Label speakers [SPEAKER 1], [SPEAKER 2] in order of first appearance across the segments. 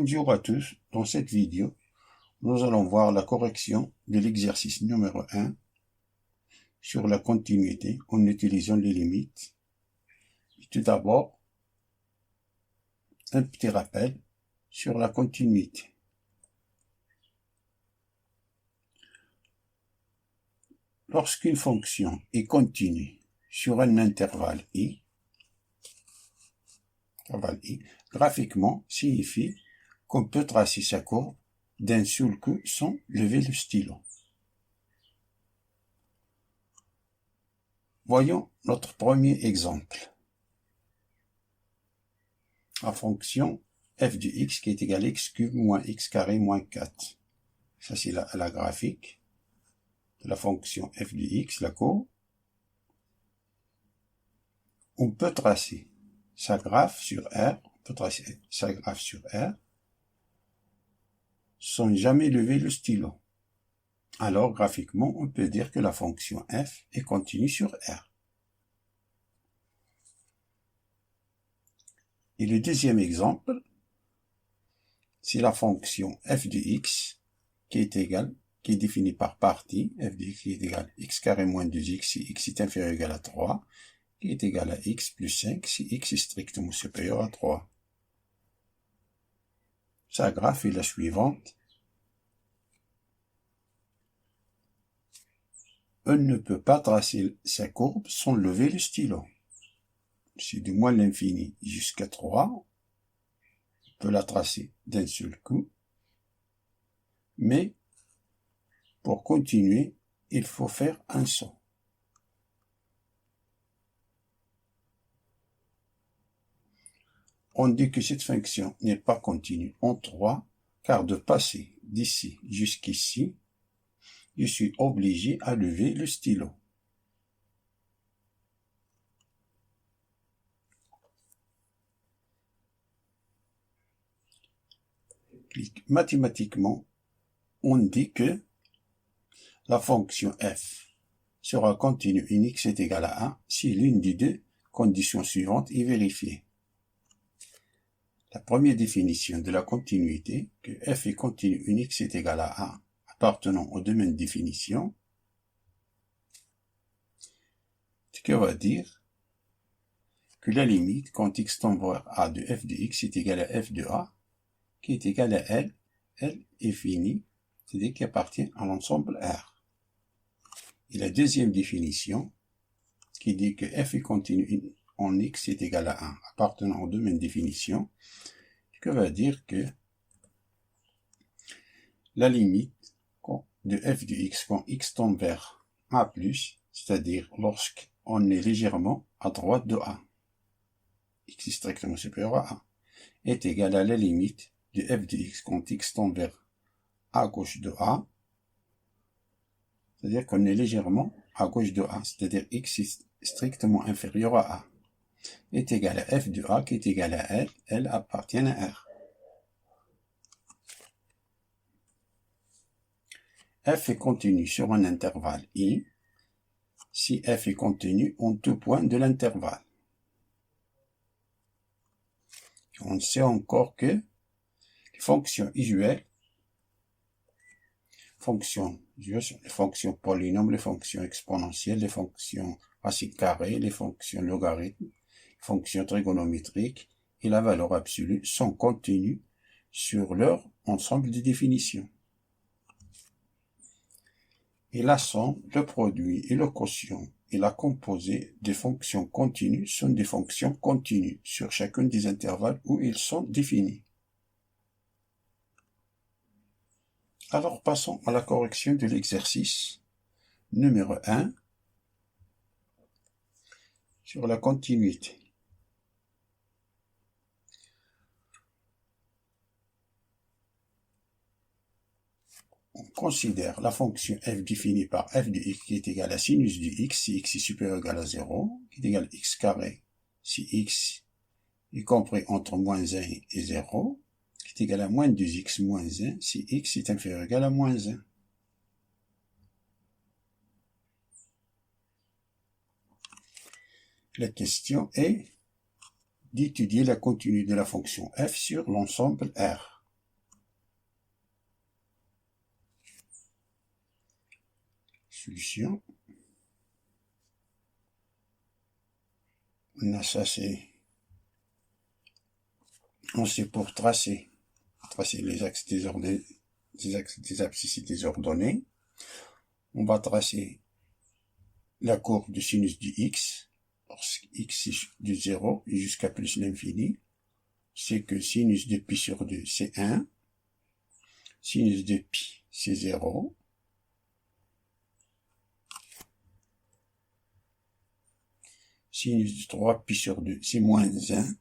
[SPEAKER 1] Bonjour à tous, dans cette vidéo, nous allons voir la correction de l'exercice numéro 1 sur la continuité en utilisant les limites. Et tout d'abord, un petit rappel sur la continuité. Lorsqu'une fonction est continue sur un intervalle i, graphiquement signifie qu'on peut tracer sa courbe d'un seul coup sans lever le stylo. Voyons notre premier exemple. La fonction f de x qui est égale à x cube moins x carré moins 4. Ça c'est la graphique de la fonction f de x, la courbe. On peut tracer sa graphe sur R, sans jamais lever le stylo. Alors, graphiquement, on peut dire que la fonction f est continue sur R. Et le deuxième exemple, c'est la fonction f de x qui est définie par partie, f de x qui est égal à x carré moins 2x si x est inférieur ou égal à 3, qui est égal à x plus 5 si x est strictement supérieur à 3. Sa graphe est la suivante. On ne peut pas tracer sa courbe sans lever le stylo. C'est de moins l'infini jusqu'à 3. On peut la tracer d'un seul coup. Mais pour continuer, il faut faire un saut. On dit que cette fonction n'est pas continue en 3, car de passer d'ici jusqu'ici, je suis obligé à lever le stylo. Mathématiquement, on dit que la fonction f sera continue et x est égal à 1 si l'une des deux conditions suivantes est vérifiée. La première définition de la continuité, que f est continue et x est égal à 1 appartenant au domaine de définition, ce qui va dire que la limite quand x tend vers a de f de x est égal à f de a, qui est égal à L est fini, c'est-à-dire qui appartient à l'ensemble R. Et la deuxième définition, qui dit que f est continue en x est égal à 1, appartenant au domaine de définition, ce qui va dire que la limite de f de x quand x tend vers a+, c'est-à-dire lorsqu'on est légèrement à droite de a, x est strictement supérieur à a, est égale à la limite de f de x quand x tend vers à gauche de a, c'est-à-dire qu'on est légèrement à gauche de a, c'est-à-dire x est strictement inférieur à a, est égal à f de a qui est égal à L appartient à R. f est continue sur un intervalle i, si f est continue en tout point de l'intervalle. On sait encore que les fonctions usuelles, les fonctions polynômes, les fonctions exponentielles, les fonctions racines carrées, les fonctions logarithmes, les fonctions trigonométriques et la valeur absolue sont continues sur leur ensemble de définitions. Et la somme, le produit et le quotient et la composée des fonctions continues sont des fonctions continues sur chacun des intervalles où ils sont définis. Alors passons à la correction de l'exercice numéro 1 sur la continuité. On considère la fonction f définie par f de x qui est égale à sinus de x si x est supérieur ou égal à 0, qui est égal à x carré si x est compris entre moins 1 et 0, qui est égal à moins 2x moins 1 si x est inférieur ou égal à moins 1. La question est d'étudier la continuité de la fonction f sur l'ensemble R. Solution. On a ça, c'est pour tracer les axes désordonnés, des abscisses désordonnés. On va tracer la courbe de sinus du x, lorsque x est de 0 jusqu'à plus l'infini. C'est que sinus de pi sur 2, c'est 1. Sinus de pi, c'est 0. Sinus de 3 pi sur 2, c'est moins 1.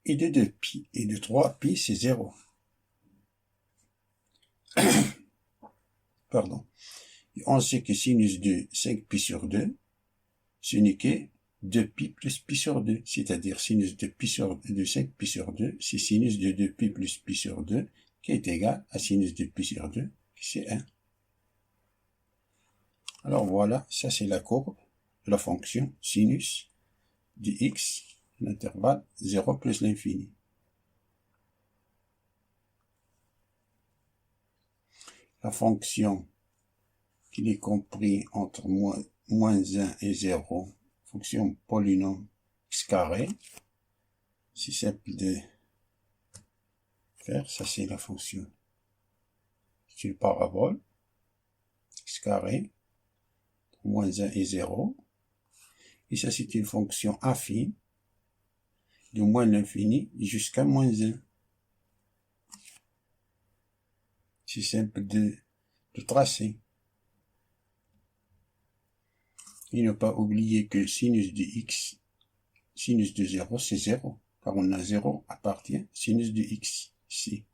[SPEAKER 1] Et de 2 pi et de 3 pi, c'est 0. Pardon. Et on sait que sinus de 5 pi sur 2, ce n'est que 2 pi plus pi sur 2. C'est-à-dire sinus de 5 pi sur 2, c'est sinus de 2 pi plus pi sur 2, qui est égal à sinus de pi sur 2, qui c'est 1. Alors voilà, ça c'est la courbe de la fonction sinus de x, l'intervalle 0 plus l'infini. La fonction qui est comprise entre moins 1 et 0, fonction polynôme x carré, c'est simple de faire, ça c'est la fonction. C'est une parabole, x carré, moins 1 et 0, et ça c'est une fonction affine, de moins l'infini jusqu'à moins 1. C'est simple de tracer. Et ne pas oublier que sinus de x, sinus de 0, c'est 0, car on a 0 appartient sinus de x, ici.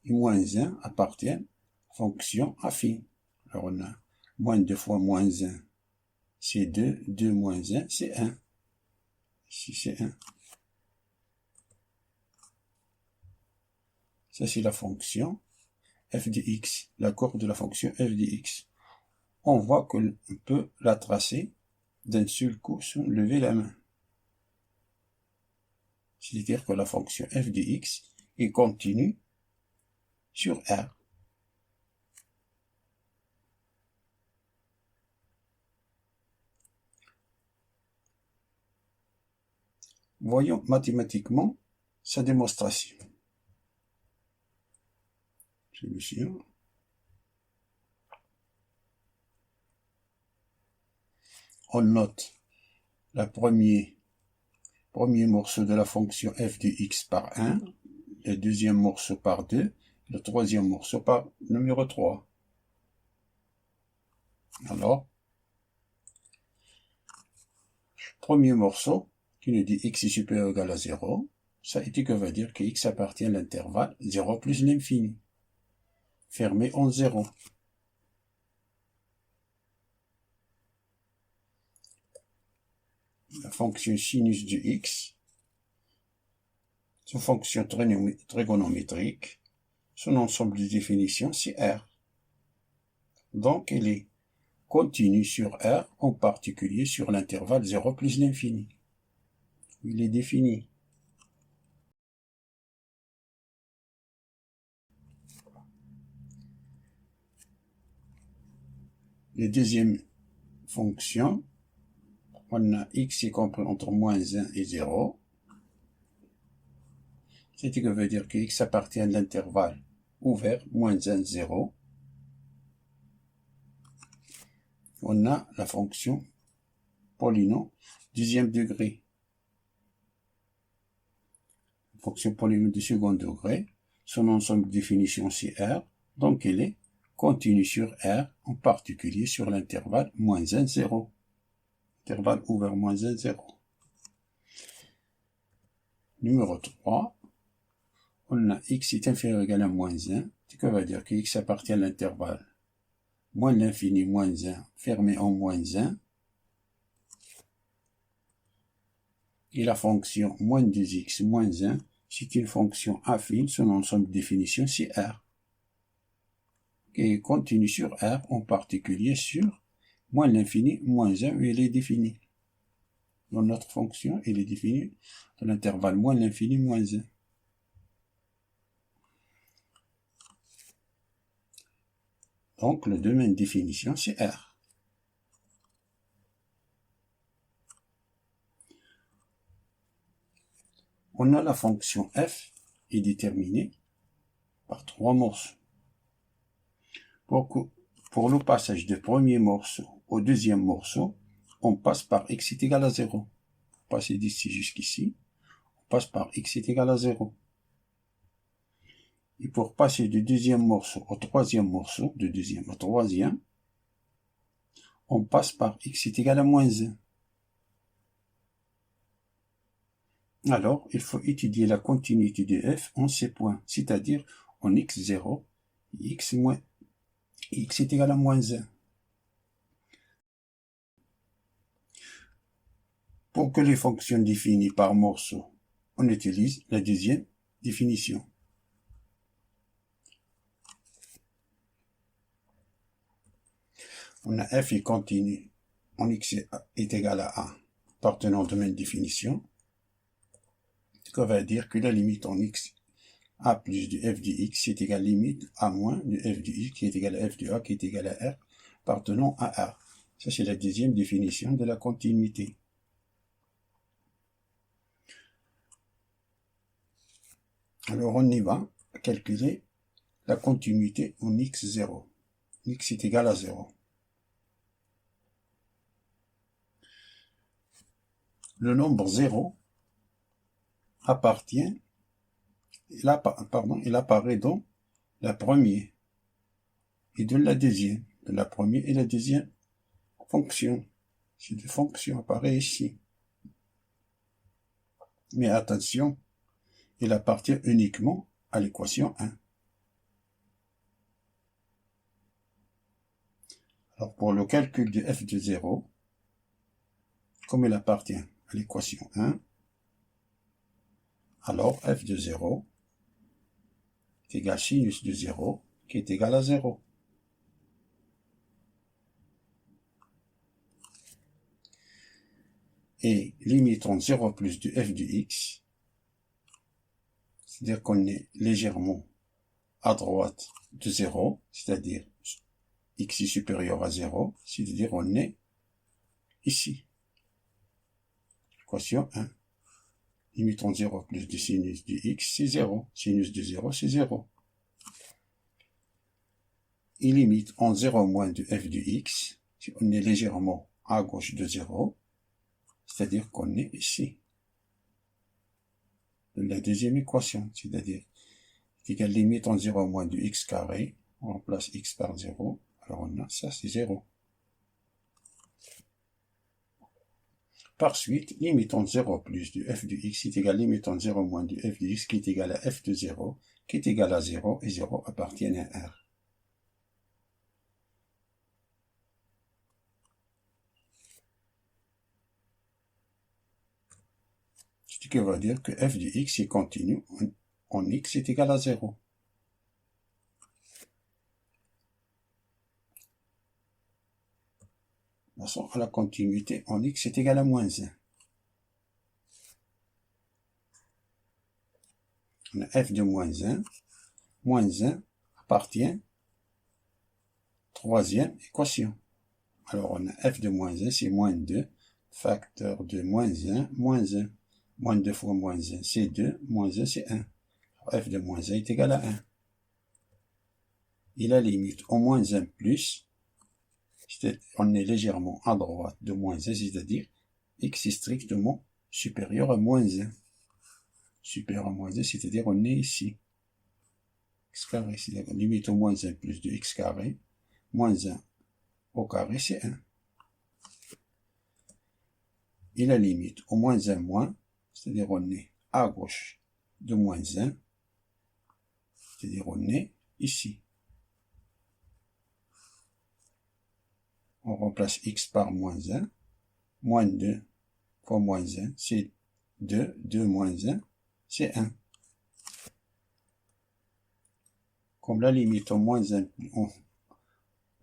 [SPEAKER 1] Et moins 1 appartient fonction affine. Alors on a moins 2 fois moins 1, c'est 2, 2 moins 1, c'est 1. Ici c'est 1. Ça c'est la fonction f de x, la courbe de la fonction f de x. On voit qu'on peut la tracer d'un seul coup sans lever la main. C'est-à-dire que la fonction f de x est continue sur R. Voyons mathématiquement sa démonstration. Solution. On note le premier morceau de la fonction f de x par 1, le deuxième morceau par 2, le troisième morceau par numéro 3. Alors, premier morceau qui nous dit x est supérieur ou égal à 0, ça veut dire que x appartient à l'intervalle 0 plus l'infini, fermé en 0. La fonction sinus de x, c'est une fonction trigonométrique, son ensemble de définitions c'est R. Donc elle est continue sur R, en particulier sur l'intervalle 0 plus l'infini. Il est défini. La deuxième fonction, on a x est compris entre moins 1 et 0. Ce qui veut dire que x appartient à l'intervalle ouvert, moins 1, 0. On a la fonction polynôme deuxième degré. Fonction polynôme de second degré, son ensemble de définition c'est R, donc elle est continue sur R, en particulier sur l'intervalle moins 1, 0. Intervalle ouvert moins 1, 0. Numéro 3, on a x est inférieur ou égal à moins 1, ce qui veut dire que x appartient à l'intervalle moins l'infini moins 1, fermé en moins 1, et la fonction moins 2x moins 1, c'est une fonction affine, son ensemble de définition c'est R, qui continue sur R, en particulier sur moins l'infini moins 1, où elle est définie. Dans notre fonction, elle est définie dans l'intervalle moins l'infini moins 1. Donc, le domaine de définition, c'est R. On a la fonction f est déterminée par 3 morceaux. Pour le passage du premier morceau au deuxième morceau, on passe par x est égal à 0. Pour passer d'ici jusqu'ici, on passe par x est égal à 0. Et pour passer du deuxième morceau au troisième morceau, du deuxième au troisième, on passe par x est égal à moins 1. Alors, il faut étudier la continuité de f en ces points, c'est-à-dire en x0 et x est égal à moins 1. Pour que les fonctions définies par morceau, on utilise la deuxième définition. On a f est continu en x est égal à a, appartenant au domaine de définition. Ce qui va dire que la limite en x a plus de f de x est égal à limite a moins de f de x qui est égal à f de a qui est égal à r, appartenant à R. Ça, c'est la deuxième définition de la continuité. Alors, on y va calculer la continuité en x0. X est égal à 0. Le nombre 0 appartient, il apparaît dans la première et de la deuxième. De la première et la deuxième fonction. Ces deux fonctions apparaissent ici. Mais attention, il appartient uniquement à l'équation 1. Alors pour le calcul de f de 0, comme il appartient à l'équation 1, alors f de 0 est égal à sinus de 0 qui est égal à 0. Et limite entre 0 plus de f de x, c'est-à-dire qu'on est légèrement à droite de 0, c'est-à-dire x est supérieur à 0, c'est-à-dire on est ici. Équation 1. Limite entre 0 plus de sinus de x, c'est 0. Sinus de 0, c'est 0. Et limite en 0 moins de f de x, si on est légèrement à gauche de 0, c'est-à-dire qu'on est ici. La deuxième équation, c'est-à-dire égal limite en 0 moins de x carré, on remplace x par 0, alors on a ça, c'est 0. Par suite, limite en 0 plus de f de x est égal à limite en 0 moins de f de x qui est égal à f de 0, qui est égal à 0, et 0 appartient à R. Ce qui va dire que f de x est continu en x est égal à 0. Passons à la continuité en x est égal à moins 1. On a f de moins 1. Moins 1 appartient troisième équation. Alors on a f de moins 1, c'est moins 2, facteur de moins 1, moins 1. Moins 2 fois moins 1, c'est 2, moins 1, c'est 1. Alors, f de moins 1 est égal à 1. Et la limite au moins 1 plus, on est légèrement à droite de moins 1, c'est-à-dire x est strictement supérieur à moins 1. Supérieur à moins 1, c'est-à-dire on est ici. X carré, c'est-à-dire limite au moins 1 plus de x carré, moins 1 au carré, c'est 1. Et la limite au moins 1 moins, c'est-à-dire on est à gauche de moins 1, c'est-à-dire on est ici. On remplace x par moins 1, moins 2 fois moins 1, c'est 2, 2 moins 1, c'est 1. Comme la limite au moins 1,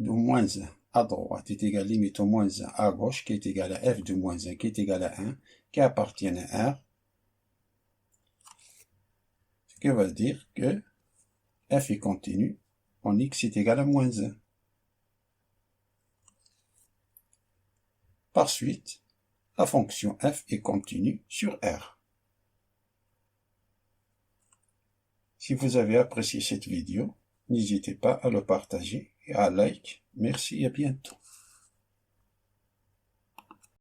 [SPEAKER 1] de moins 1 à droite est égale à limite au moins 1 à gauche qui est égal à f de moins 1 qui est égal à 1, qui appartient à R, ce qui va dire que f est continu en x est égal à moins 1. Par suite, la fonction f est continue sur R. Si vous avez apprécié cette vidéo, n'hésitez pas à le partager et à like. Merci et à bientôt.